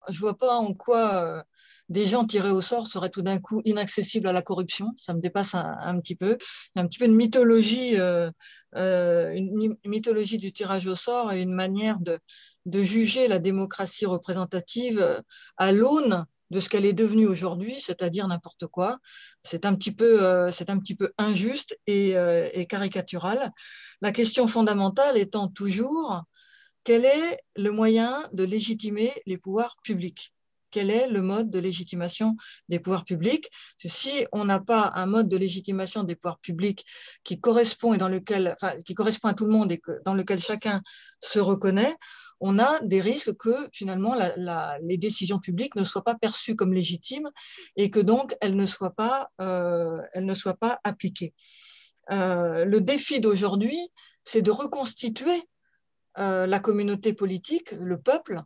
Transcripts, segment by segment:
je vois pas en quoi des gens tirés au sort seraient tout d'un coup inaccessibles à la corruption. Ça me dépasse un petit peu. Il y a un petit peu une mythologie, une mythologie du tirage au sort et une manière de juger la démocratie représentative à l'aune de ce qu'elle est devenue aujourd'hui, c'est-à-dire n'importe quoi. C'est un petit peu injuste et caricatural. La question fondamentale étant toujours quel est le moyen de légitimer les pouvoirs publics? Quel est le mode de légitimation des pouvoirs publics? Si on n'a pas un mode de légitimation des pouvoirs publics qui correspond et dans lequel, enfin, qui correspond à tout le monde et dans lequel chacun se reconnaît, on a des risques que finalement les décisions publiques ne soient pas perçues comme légitimes et que donc elles ne soient pas appliquées. Le défi d'aujourd'hui, c'est de reconstituer la communauté politique, le peuple,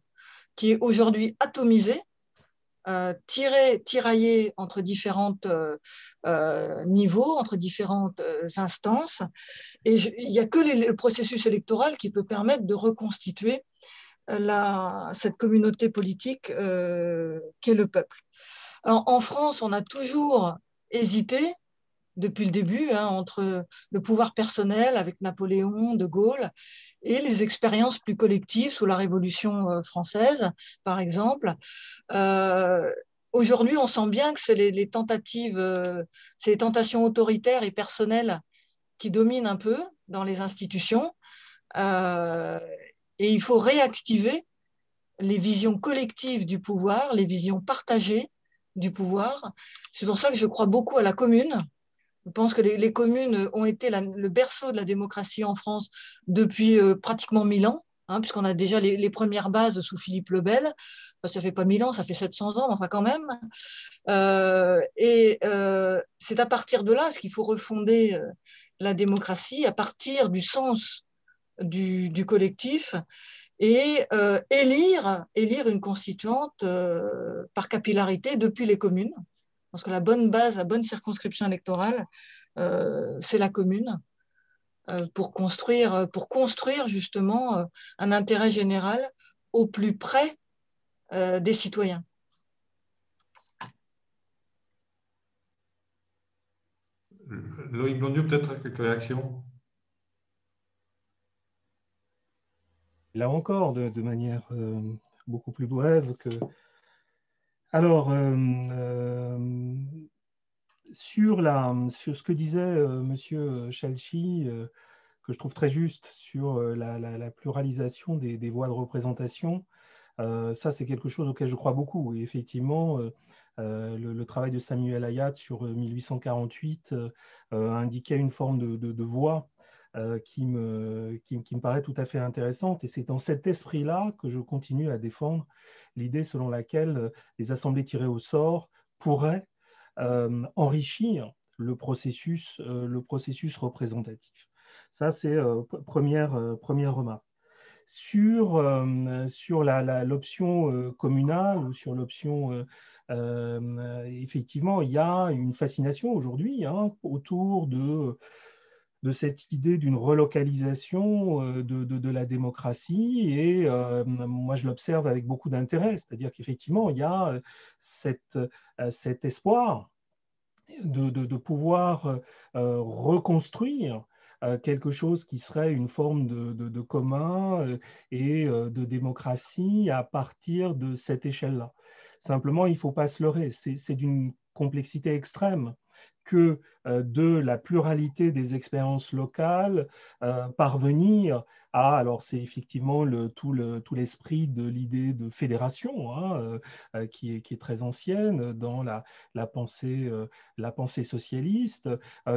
qui est aujourd'hui atomisé, tiraillé entre différents niveaux, entre différentes instances. Et il n'y a que le processus électoral qui peut permettre de reconstituer cette communauté politique qu'est le peuple. Alors, en France, on a toujours hésité depuis le début, entre le pouvoir personnel avec Napoléon, De Gaulle, et les expériences plus collectives sous la Révolution française, par exemple. Euh, Aujourd'hui, on sent bien que c'est les tentatives, c'est les tentations autoritaires et personnelles qui dominent un peu dans les institutions. Euh, et il faut réactiver les visions collectives du pouvoir, les visions partagées du pouvoir. C'est pour ça que je crois beaucoup à la commune. Je pense que les communes ont été le berceau de la démocratie en France depuis pratiquement 1000 ans, puisqu'on a déjà les premières bases sous Philippe le Bel. Enfin, ça ne fait pas 1000 ans, ça fait 700 ans, mais enfin quand même. C'est à partir de là qu'il faut refonder la démocratie, à partir du sens du collectif, et élire une constituante par capillarité depuis les communes. Parce que la bonne base, la bonne circonscription électorale, c'est la commune pour construire justement un intérêt général au plus près des citoyens. Loïc Blondiau, peut-être quelques réactions? Là encore, de manière beaucoup plus brève que... Alors, sur ce que disait Monsieur Chalchi, que je trouve très juste sur la pluralisation des voies de représentation, ça c'est quelque chose auquel je crois beaucoup. Et effectivement, le travail de Samuel Hayat sur 1848 indiquait une forme de voie qui me paraît tout à fait intéressante. Et c'est dans cet esprit-là que je continue à défendre l'idée selon laquelle les assemblées tirées au sort pourraient enrichir le processus représentatif. Ça, c'est première remarque. Sur l'option communale ou sur l'option, effectivement, il y a une fascination aujourd'hui autour de cette idée d'une relocalisation de la démocratie et moi je l'observe avec beaucoup d'intérêt, c'est-à-dire qu'effectivement il y a cet espoir de pouvoir reconstruire quelque chose qui serait une forme de commun et de démocratie à partir de cette échelle-là. Simplement, il ne faut pas se leurrer, c'est d'une complexité extrême que de la pluralité des expériences locales, parvenir à, alors c'est effectivement tout l'esprit de l'idée de fédération qui est très ancienne dans la pensée socialiste,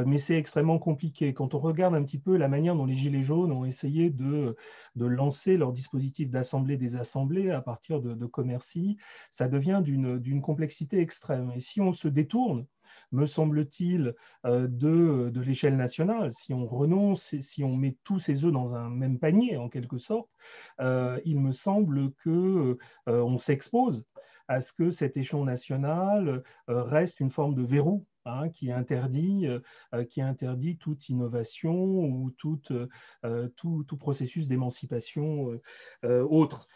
mais c'est extrêmement compliqué. Quand on regarde un petit peu la manière dont les Gilets jaunes ont essayé de lancer leur dispositif d'assemblée des assemblées à partir de Commercy, ça devient d'une complexité extrême. Et si on se détourne, me semble-t-il, de l'échelle nationale, si on renonce, si on met tous ses œufs dans un même panier, en quelque sorte, il me semble qu'on s'expose à ce que cet échelon national reste une forme de verrou qui interdit toute innovation ou tout processus d'émancipation autre.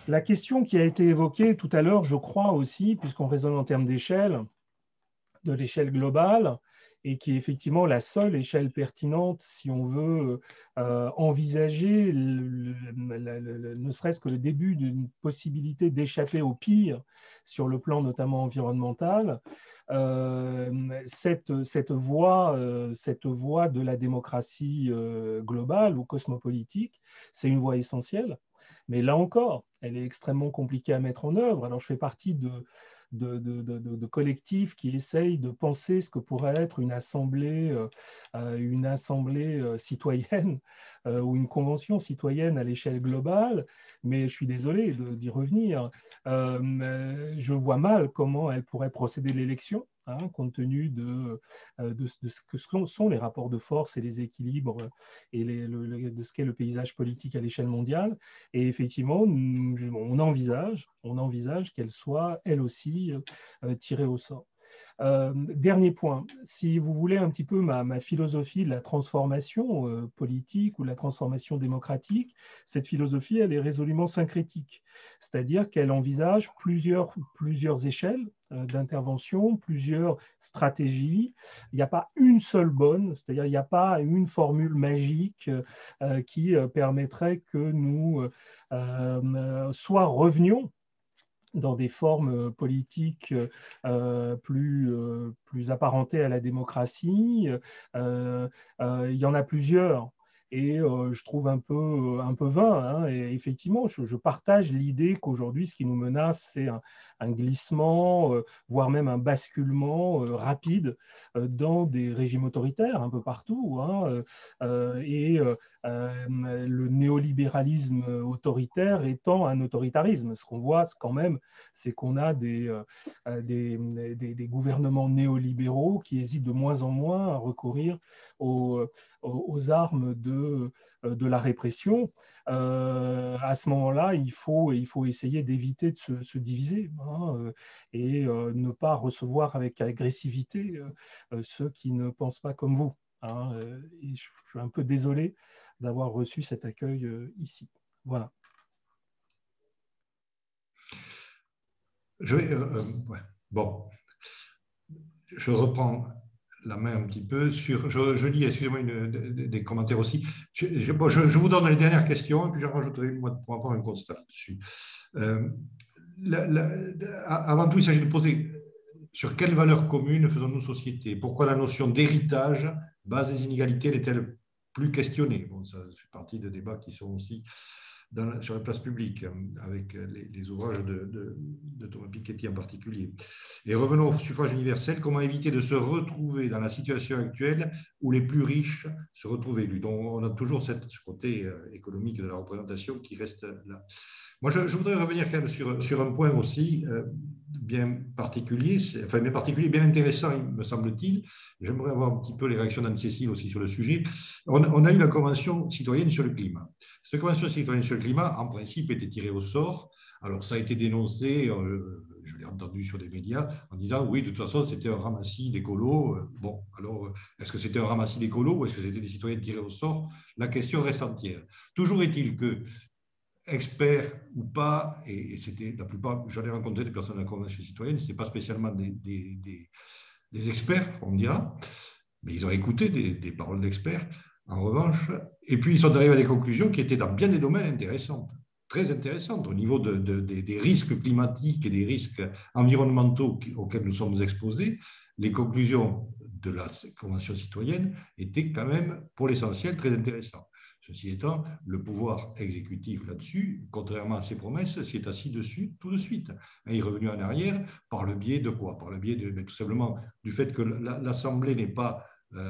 La question qui a été évoquée tout à l'heure, je crois aussi, puisqu'on raisonne en termes d'échelle, de l'échelle globale, et qui est effectivement la seule échelle pertinente si on veut envisager ne serait-ce que le début d'une possibilité d'échapper au pire sur le plan notamment environnemental. Cette voie de la démocratie globale ou cosmopolitique, c'est une voie essentielle. Mais là encore, elle est extrêmement compliquée à mettre en œuvre. Alors, je fais partie de collectifs qui essayent de penser ce que pourrait être une assemblée citoyenne ou une convention citoyenne à l'échelle globale, mais je suis désolé d'y revenir. Je vois mal comment elle pourrait procéder l'élection, hein, compte tenu de ce que sont les rapports de force et les équilibres et de ce qu'est le paysage politique à l'échelle mondiale. Et effectivement, on envisage qu'elle soit, elle aussi, tirée au sort. Dernier point, si vous voulez un petit peu ma philosophie de la transformation politique ou de la transformation démocratique, cette philosophie, elle est résolument syncrétique, c'est-à-dire qu'elle envisage plusieurs échelles d'intervention, plusieurs stratégies. Il n'y a pas une seule bonne, c'est-à-dire il n'y a pas une formule magique qui permettrait que nous soit revenions dans des formes politiques plus apparentées à la démocratie. Il y en a plusieurs. Et je trouve un peu vain. Hein. Et effectivement, je partage l'idée qu'aujourd'hui, ce qui nous menace, c'est un glissement, voire même un basculement rapide dans des régimes autoritaires un peu partout. Hein. Le néolibéralisme autoritaire étant un autoritarisme. Ce qu'on voit quand même, c'est qu'on a des gouvernements néolibéraux qui hésitent de moins en moins à recourir aux armes de la répression. À ce moment-là, il faut essayer d'éviter de se diviser, hein, et ne pas recevoir avec agressivité ceux qui ne pensent pas comme vous. Hein, et je suis un peu désolé d'avoir reçu cet accueil ici. Voilà. Ouais. Bon, je reprends la main un petit peu sur. Je lis, excusez-moi, des commentaires aussi. Je vous donne les dernières questions et puis j'en rajouterai moi, pour avoir un constat dessus. Avant tout, il s'agit de poser sur quelles valeurs communes faisons-nous société? Pourquoi la notion d'héritage, base des inégalités, n'est-elle plus questionnée? Bon, ça fait partie de débats qui sont aussi sur la place publique, avec les ouvrages de Thomas Piketty en particulier. Et revenons au suffrage universel. Comment éviter de se retrouver dans la situation actuelle où les plus riches se retrouvent élus? Donc, on a toujours ce côté économique de la représentation qui reste là. Moi, je voudrais revenir quand même sur un point aussi bien particulier, bien intéressant, me semble-t-il. J'aimerais avoir un petit peu les réactions d'Anne-Cécile aussi sur le sujet. On a eu la Convention citoyenne sur le climat. Cette Convention citoyenne sur le climat, en principe, était tirée au sort. Alors, ça a été dénoncé, je l'ai entendu sur les médias, en disant, oui, de toute façon, c'était un ramassis d'écolos. Bon, alors, est-ce que c'était un ramassis d'écolos ou est-ce que c'était des citoyens tirés au sort? La question reste entière. Toujours est-il que experts ou pas, et c'était la plupart, j'en ai rencontré des personnes de la Convention citoyenne, ce n'est pas spécialement des experts, on me dira, mais ils ont écouté des paroles d'experts, en revanche, et puis ils sont arrivés à des conclusions qui étaient dans bien des domaines intéressantes, très intéressantes, au niveau des risques climatiques et des risques environnementaux auxquels nous sommes exposés. Les conclusions de la Convention citoyenne étaient quand même, pour l'essentiel, très intéressantes. Ceci étant, le pouvoir exécutif là-dessus, contrairement à ses promesses, s'y est assis dessus tout de suite. Il est revenu en arrière par le biais de quoi? Par le biais tout simplement du fait que l'Assemblée n'est pas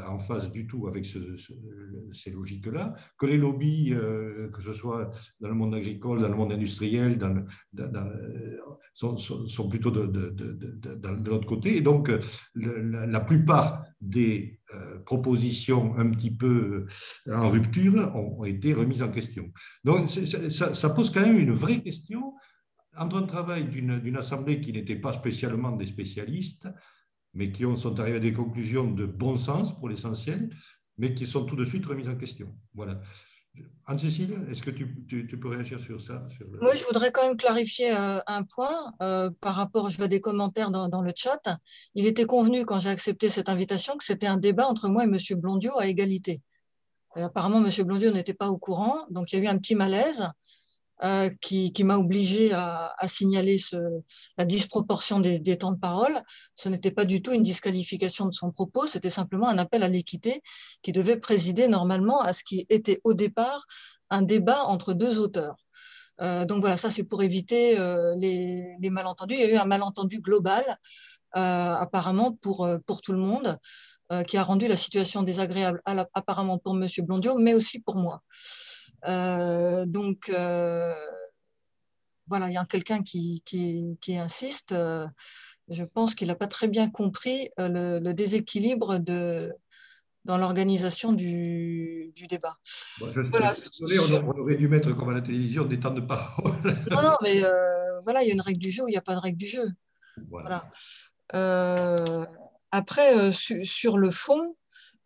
en phase du tout avec ces logiques-là, que les lobbies, que ce soit dans le monde agricole, dans le monde industriel, sont plutôt de l'autre côté. Et donc, la plupart des propositions un petit peu en rupture ont été remises en question. Donc, ça pose quand même une vraie question entre un travail d'une assemblée qui n'était pas spécialement des spécialistes, mais qui sont arrivés à des conclusions de bon sens pour l'essentiel, mais qui sont tout de suite remises en question. Voilà. Anne-Cécile, est-ce que tu peux réagir sur ça Moi, je voudrais quand même clarifier un point par rapport, je vois des commentaires dans le chat. Il était convenu, quand j'ai accepté cette invitation, que c'était un débat entre moi et M. Blondiot à égalité. Et apparemment, M. Blondiot n'était pas au courant, donc il y a eu un petit malaise qui m'a obligé à signaler la disproportion des temps de parole. Ce n'était pas du tout une disqualification de son propos, c'était simplement un appel à l'équité qui devait présider normalement à ce qui était au départ un débat entre deux auteurs. Donc voilà, ça c'est pour éviter les malentendus. Il y a eu un malentendu global, apparemment pour tout le monde, qui a rendu la situation désagréable apparemment pour M. Blondiot, mais aussi pour moi. Donc voilà, il y a quelqu'un qui insiste. Je pense qu'il n'a pas très bien compris le déséquilibre dans l'organisation du débat. Bon, je Voilà. suis désolé, on aurait dû mettre comme à la télévision des temps de parole. Non, non, mais voilà, il y a une règle du jeu ou il n'y a pas de règle du jeu. Voilà. Voilà. Après, sur le fond,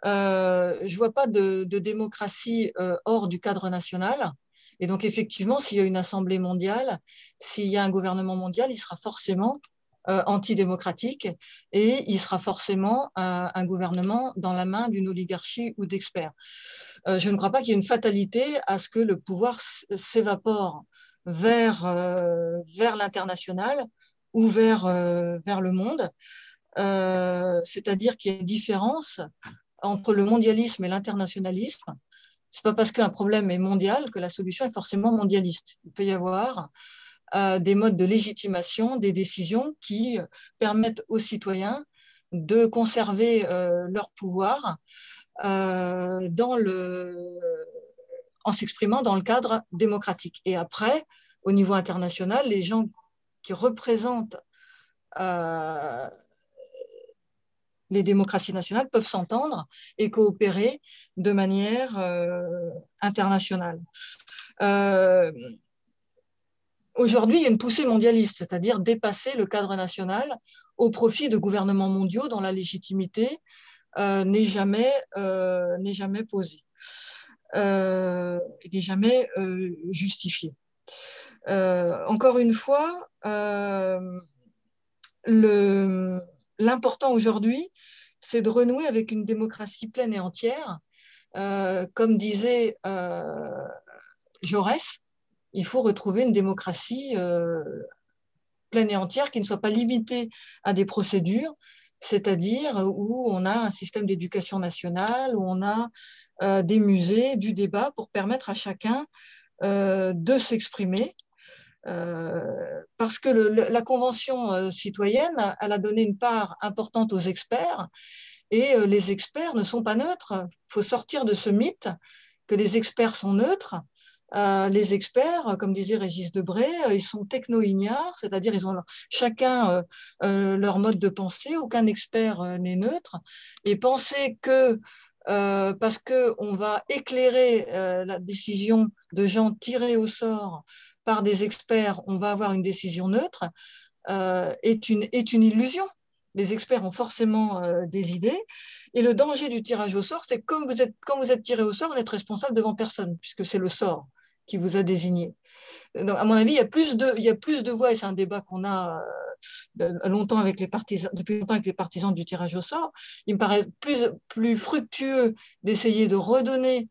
je ne vois pas de démocratie hors du cadre national. Et donc, effectivement, s'il y a une assemblée mondiale, s'il y a un gouvernement mondial, il sera forcément antidémocratique et il sera forcément un gouvernement dans la main d'une oligarchie ou d'experts. Je ne crois pas qu'il y ait une fatalité à ce que le pouvoir s'évapore vers l'international ou vers le monde. C'est-à-dire qu'il y a une différence entre le mondialisme et l'internationalisme. Ce n'est pas parce qu'un problème est mondial que la solution est forcément mondialiste. Il peut y avoir des modes de légitimation des décisions qui permettent aux citoyens de conserver leur pouvoir en s'exprimant dans le cadre démocratique. Et après, au niveau international, les gens qui représentent les démocraties nationales peuvent s'entendre et coopérer de manière internationale. Aujourd'hui, il y a une poussée mondialiste, c'est-à-dire dépasser le cadre national au profit de gouvernements mondiaux dont la légitimité n'est jamais posée, n'est jamais justifiée. Encore une fois, l'important aujourd'hui, c'est de renouer avec une démocratie pleine et entière. Comme disait Jaurès, il faut retrouver une démocratie pleine et entière qui ne soit pas limitée à des procédures, c'est-à-dire où on a un système d'éducation nationale, où on a des musées, du débat pour permettre à chacun de s'exprimer. Parce que la Convention citoyenne, elle a donné une part importante aux experts, et les experts ne sont pas neutres. Il faut sortir de ce mythe que les experts sont neutres. Les experts, comme disait Régis Debray, ils sont techno-ignares, c'est-à-dire ils ont chacun leur mode de pensée, aucun expert n'est neutre. Et penser que parce qu'on va éclairer la décision de gens tirés au sort par des experts, on va avoir une décision neutre, est une illusion. Les experts ont forcément des idées. Et le danger du tirage au sort, c'est que quand vous êtes tiré au sort, vous n'êtes responsable devant personne, puisque c'est le sort qui vous a désigné. Donc, à mon avis, il y a plus de voix, et c'est un débat qu'on a longtemps avec les partisans, depuis longtemps avec les partisans du tirage au sort. Il me paraît plus fructueux d'essayer de redonner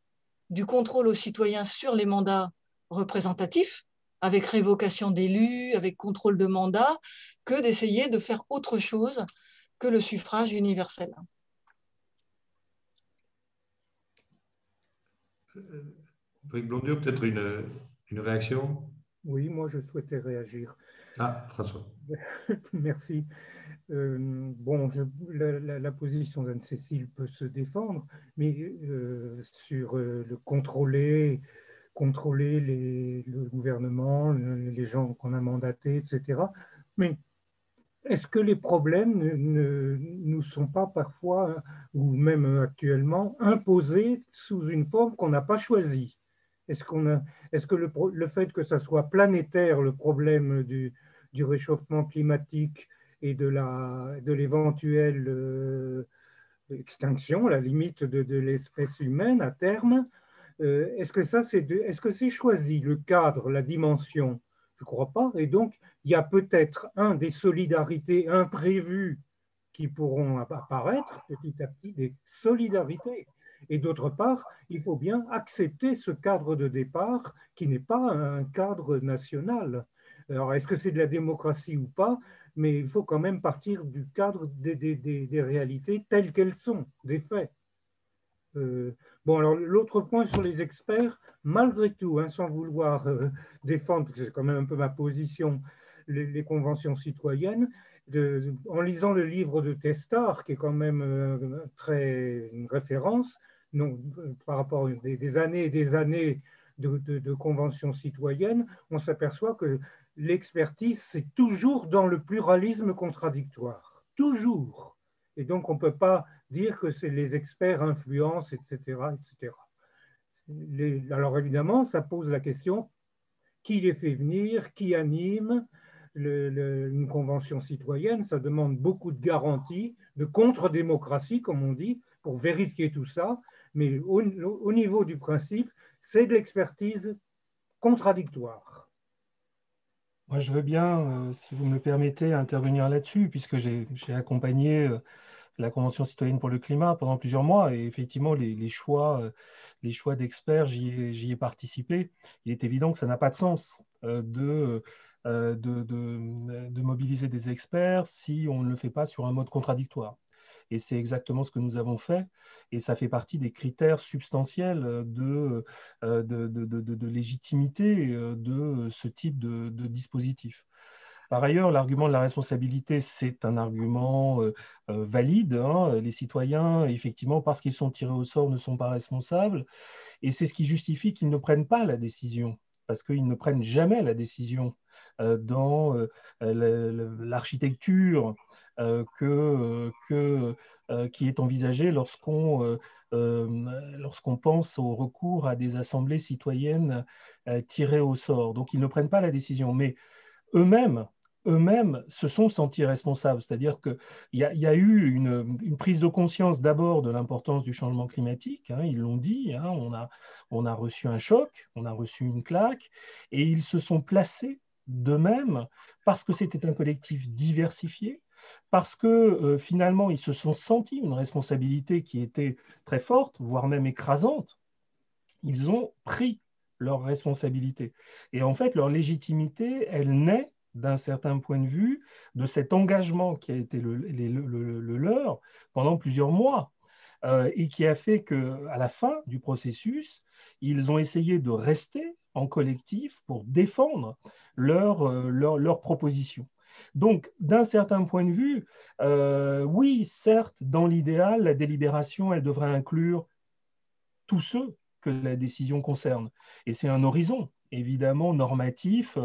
du contrôle aux citoyens sur les mandats représentatifs, avec révocation d'élus, avec contrôle de mandat, que d'essayer de faire autre chose que le suffrage universel. Brice Blondiot, peut-être une réaction? Oui, moi je souhaitais réagir. Ah, François. Merci. Bon, la position d'Anne-Cécile peut se défendre, mais sur le contrôler le gouvernement, les gens qu'on a mandatés, etc. Mais est-ce que les problèmes ne nous sont pas parfois, ou même actuellement, imposés sous une forme qu'on n'a pas choisie? Est-ce que le fait que ça soit planétaire, le problème du réchauffement climatique et de l'éventuelle extinction, la limite de l'espèce humaine à terme, Est-ce que est-ce que c'est choisi, le cadre, la dimension? Je ne crois pas. Et donc, il y a peut-être des solidarités imprévues qui pourront apparaître petit à petit, des solidarités. Et d'autre part, il faut bien accepter ce cadre de départ qui n'est pas un cadre national. Alors, est-ce que c'est de la démocratie ou pas? Mais il faut quand même partir du cadre des réalités telles qu'elles sont, des faits. Bon, alors l'autre point sur les experts, malgré tout, hein, sans vouloir défendre, parce que c'est quand même un peu ma position, les conventions citoyennes, en lisant le livre de Testard, qui est quand même une référence, non, par rapport à des années et des années de conventions citoyennes, on s'aperçoit que l'expertise, c'est toujours dans le pluralisme contradictoire. Toujours. Et donc, on ne peut pas dire que c'est les experts influencent, etc., etc. Alors évidemment, ça pose la question, qui les fait venir, qui anime une convention citoyenne? Ça demande beaucoup de garanties, de contre-démocratie, comme on dit, pour vérifier tout ça. Mais au niveau du principe, c'est de l'expertise contradictoire. Moi, je veux bien, si vous me le permettez, intervenir là-dessus, puisque j'ai accompagné la Convention citoyenne pour le climat pendant plusieurs mois, et effectivement, les choix d'experts, j'y ai participé. Il est évident que ça n'a pas de sens de mobiliser des experts si on ne le fait pas sur un mode contradictoire. Et c'est exactement ce que nous avons fait, et ça fait partie des critères substantiels de légitimité de ce type de dispositif. Par ailleurs, l'argument de la responsabilité, c'est un argument valide, hein. Les citoyens, effectivement, parce qu'ils sont tirés au sort, ne sont pas responsables. Et c'est ce qui justifie qu'ils ne prennent pas la décision, parce qu'ils ne prennent jamais la décision dans l'architecture qui est envisagée lorsqu'on pense au recours à des assemblées citoyennes tirées au sort. Donc, ils ne prennent pas la décision. Mais eux-mêmes, se sont sentis responsables. C'est-à-dire qu'il y a eu une prise de conscience d'abord de l'importance du changement climatique. Hein, ils l'ont dit, hein, on a reçu un choc, on a reçu une claque, et ils se sont placés d'eux-mêmes parce que c'était un collectif diversifié, parce que finalement, ils se sont sentis une responsabilité qui était très forte, voire même écrasante. Ils ont pris leur responsabilité. Et en fait, leur légitimité, elle naît d'un certain point de vue, de cet engagement qui a été le leur pendant plusieurs mois, et qui a fait qu'à la fin du processus, ils ont essayé de rester en collectif pour défendre leurs propositions. Donc, d'un certain point de vue, oui, certes, dans l'idéal, la délibération, elle devrait inclure tous ceux que la décision concerne. Et c'est un horizon, évidemment, normatif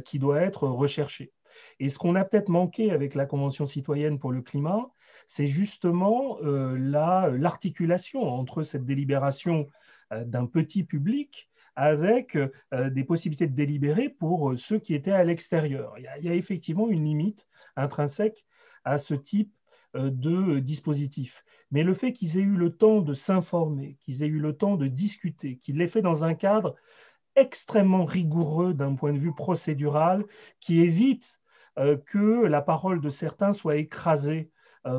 qui doit être recherché. Et ce qu'on a peut-être manqué avec la Convention citoyenne pour le climat, c'est justement l'articulation entre cette délibération d'un petit public avec des possibilités de délibérer pour ceux qui étaient à l'extérieur. Il y a effectivement une limite intrinsèque à ce type de dispositif. Mais le fait qu'ils aient eu le temps de s'informer, qu'ils aient eu le temps de discuter, qu'ils l'aient fait dans un cadre extrêmement rigoureux d'un point de vue procédural, qui évite que la parole de certains soit écrasée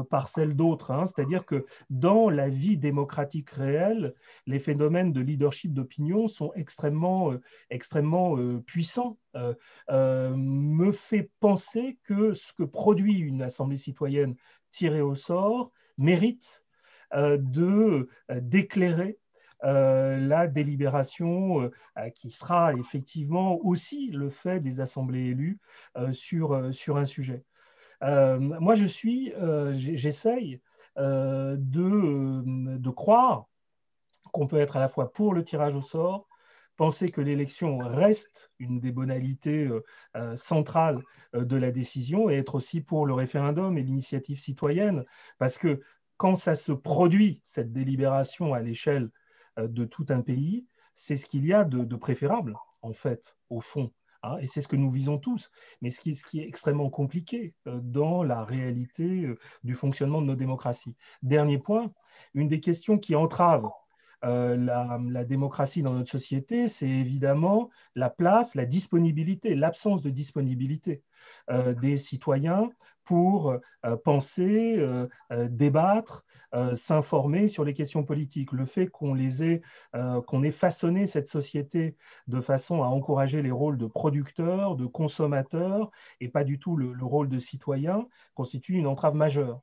par celle d'autres. Hein. C'est-à-dire que dans la vie démocratique réelle, les phénomènes de leadership d'opinion sont extrêmement puissants. Me fait penser que ce que produit une assemblée citoyenne tirée au sort mérite d'éclairer la délibération qui sera effectivement aussi le fait des assemblées élues sur un sujet. Moi, j'essaye de croire qu'on peut être à la fois pour le tirage au sort, penser que l'élection reste une des modalités centrales de la décision, et être aussi pour le référendum et l'initiative citoyenne, parce que quand ça se produit, cette délibération à l'échelle de tout un pays, c'est ce qu'il y a de préférable, en fait, au fond. Hein, et c'est ce que nous visons tous. Mais ce qui est extrêmement compliqué dans la réalité du fonctionnement de nos démocraties. Dernier point, une des questions qui entrave la démocratie dans notre société, c'est évidemment la place, la disponibilité, l'absence de disponibilité des citoyens pour penser, débattre, s'informer sur les questions politiques. Le fait qu'on ait façonné cette société de façon à encourager les rôles de producteurs, de consommateurs, et pas du tout le rôle de citoyen, constitue une entrave majeure.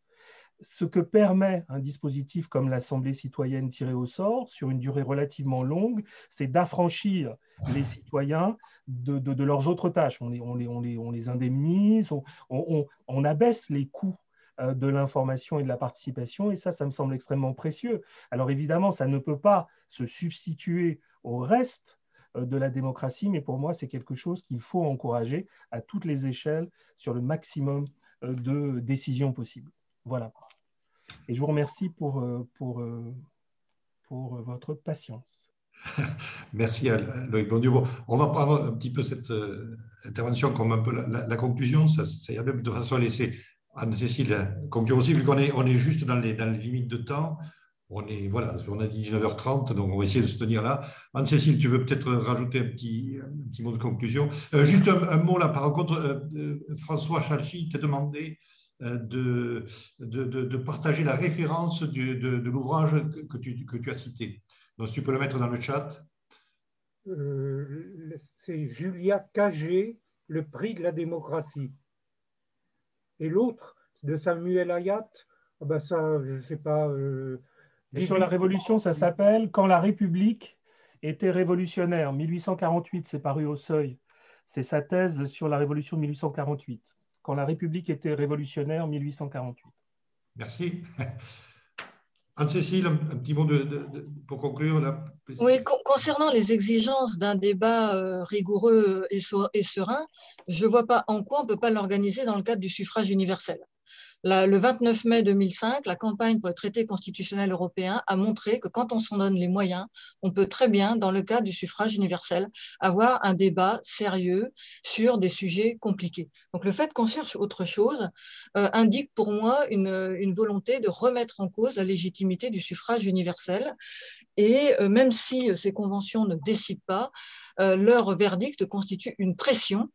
Ce que permet un dispositif comme l'Assemblée citoyenne tirée au sort, sur une durée relativement longue, c'est d'affranchir les citoyens de leurs autres tâches. On les indemnise, on abaisse les coûts de l'information et de la participation, et ça me semble extrêmement précieux. Alors évidemment, ça ne peut pas se substituer au reste de la démocratie, mais pour moi, c'est quelque chose qu'il faut encourager à toutes les échelles sur le maximum de décisions possibles. Voilà. Et je vous remercie pour votre patience. Merci à Loïc Blondiau. Bon, on va prendre un petit peu cette intervention comme un peu la conclusion. Ça y a même de façon à laisser Anne-Cécile conclure aussi, vu qu'on est juste dans les limites de temps. Voilà, on a dit 19h30, donc on va essayer de se tenir là. Anne-Cécile, tu veux peut-être rajouter un petit mot de conclusion. Juste un mot là, par contre, François Chalchi t'a demandé de partager la référence de l'ouvrage que tu as cité. Donc, si tu peux le mettre dans le chat. C'est Julia Cagé, Le prix de la démocratie. Et l'autre, de Samuel Hayat, ça, je ne sais pas. Et sur la Révolution, ça s'appelle « Quand la République était révolutionnaire ». 1848, c'est paru au Seuil. C'est sa thèse sur la Révolution de 1848. Quand la République était révolutionnaire, 1848. Merci. Anne-Cécile, un petit mot pour conclure. Là. Oui, concernant les exigences d'un débat rigoureux et serein, je ne vois pas en quoi on ne peut pas l'organiser dans le cadre du suffrage universel. Le 29 mai 2005, la campagne pour le traité constitutionnel européen a montré que quand on s'en donne les moyens, on peut très bien, dans le cadre du suffrage universel, avoir un débat sérieux sur des sujets compliqués. Donc le fait qu'on cherche autre chose indique pour moi une volonté de remettre en cause la légitimité du suffrage universel. Et même si ces conventions ne décident pas, leur verdict constitue une pression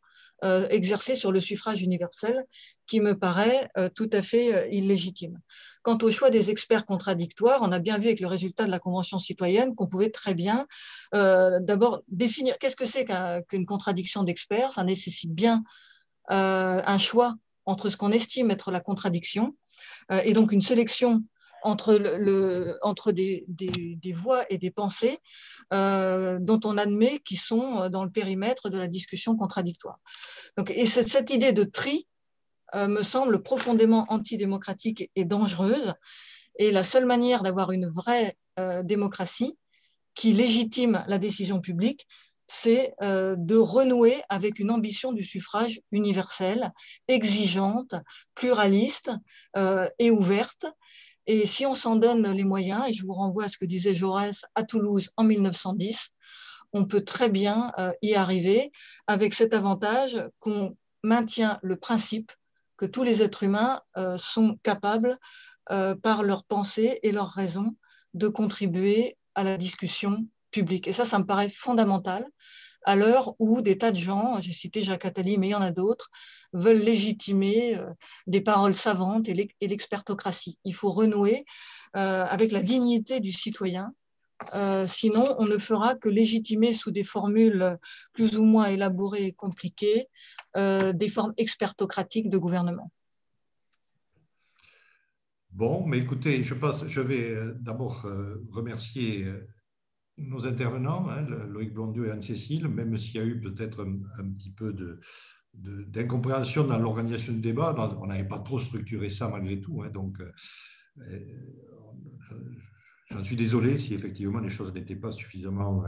exercée sur le suffrage universel qui me paraît tout à fait illégitime. Quant au choix des experts contradictoires, on a bien vu avec le résultat de la Convention citoyenne qu'on pouvait très bien d'abord définir qu'est-ce que c'est qu'une contradiction d'experts. Ça nécessite bien un choix entre ce qu'on estime être la contradiction et donc une sélection entre des voix et des pensées dont on admet qu'ils sont dans le périmètre de la discussion contradictoire. Donc, et cette idée de tri me semble profondément antidémocratique et dangereuse. Et la seule manière d'avoir une vraie démocratie qui légitime la décision publique, c'est de renouer avec une ambition du suffrage universel, exigeante, pluraliste et ouverte. Et si on s'en donne les moyens, et je vous renvoie à ce que disait Jaurès à Toulouse en 1910, on peut très bien y arriver avec cet avantage qu'on maintient le principe que tous les êtres humains sont capables, par leur pensée et leur raison, de contribuer à la discussion publique. Et ça me paraît fondamental à l'heure où des tas de gens, j'ai cité Jacques Attali, mais il y en a d'autres, veulent légitimer des paroles savantes et l'expertocratie. Il faut renouer avec la dignité du citoyen. Sinon, on ne fera que légitimer sous des formules plus ou moins élaborées et compliquées des formes expertocratiques de gouvernement. Bon, mais écoutez, je vais d'abord remercier nos intervenants, hein, Loïc Blondiau et Anne-Cécile, même s'il y a eu peut-être un petit peu d'incompréhension dans l'organisation du débat. On n'avait pas trop structuré ça malgré tout. Hein, donc, j'en suis désolé si effectivement les choses n'étaient pas suffisamment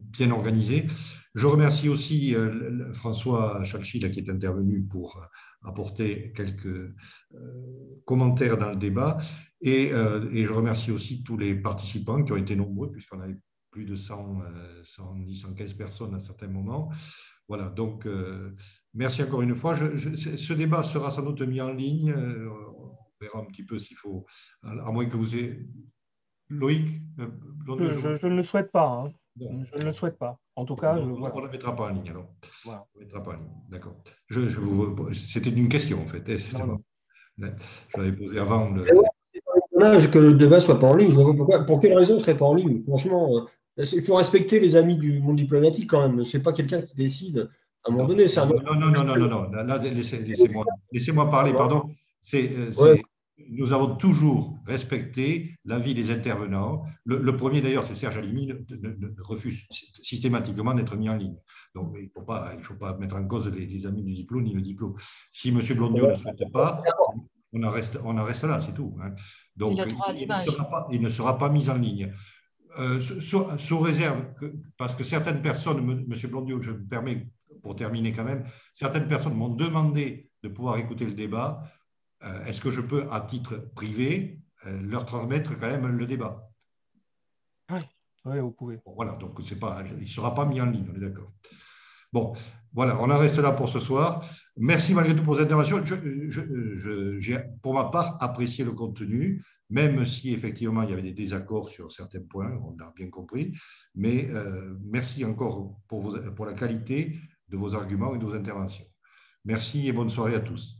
bien organisées. Je remercie aussi François Chalchi qui est intervenu pour apporter quelques commentaires dans le débat. Et je remercie aussi tous les participants qui ont été nombreux, puisqu'on avait plus de 110, 115 personnes à certains moments. Voilà, donc merci encore une fois. Ce débat sera sans doute mis en ligne. On verra un petit peu s'il faut, à moins que vous ayez Loïc, Je ne le souhaite pas. Hein. Bon. Je ne le souhaite pas. En tout cas, on ne la mettra pas en ligne alors. Voilà. On ne mettra pas en ligne. D'accord. C'était une question en fait. Je l'avais posée avant. C'est dommage que le débat soit pas en ligne. Je vois pas pourquoi. Pour quelle raison ce serait pas en ligne? Franchement, il faut respecter les amis du monde diplomatique quand même. C'est pas quelqu'un qui décide à un moment donné. Non. Là, laissez-moi parler, pardon. Ouais. Nous avons toujours respecté l'avis des intervenants. Le premier, d'ailleurs, c'est Serge Halimi, refuse systématiquement d'être mis en ligne. Donc, il ne faut pas mettre en cause les amis du diplôme ni le diplôme. Si M. Blondiot ne souhaite pas, on en reste là, c'est tout. Hein. Donc, il ne sera pas mis en ligne. Sous réserve, parce que certaines personnes, M. Blondiot, je me permets, pour terminer quand même, certaines personnes m'ont demandé de pouvoir écouter le débat. Est-ce que je peux, à titre privé, leur transmettre quand même le débat? Oui, vous pouvez. Bon, voilà, donc il ne sera pas mis en ligne, on est d'accord. Bon, voilà, on en reste là pour ce soir. Merci malgré tout pour cette intervention. J'ai, pour ma part, apprécié le contenu, même si effectivement il y avait des désaccords sur certains points, on l'a bien compris. Mais merci encore pour la qualité de vos arguments et de vos interventions. Merci et bonne soirée à tous.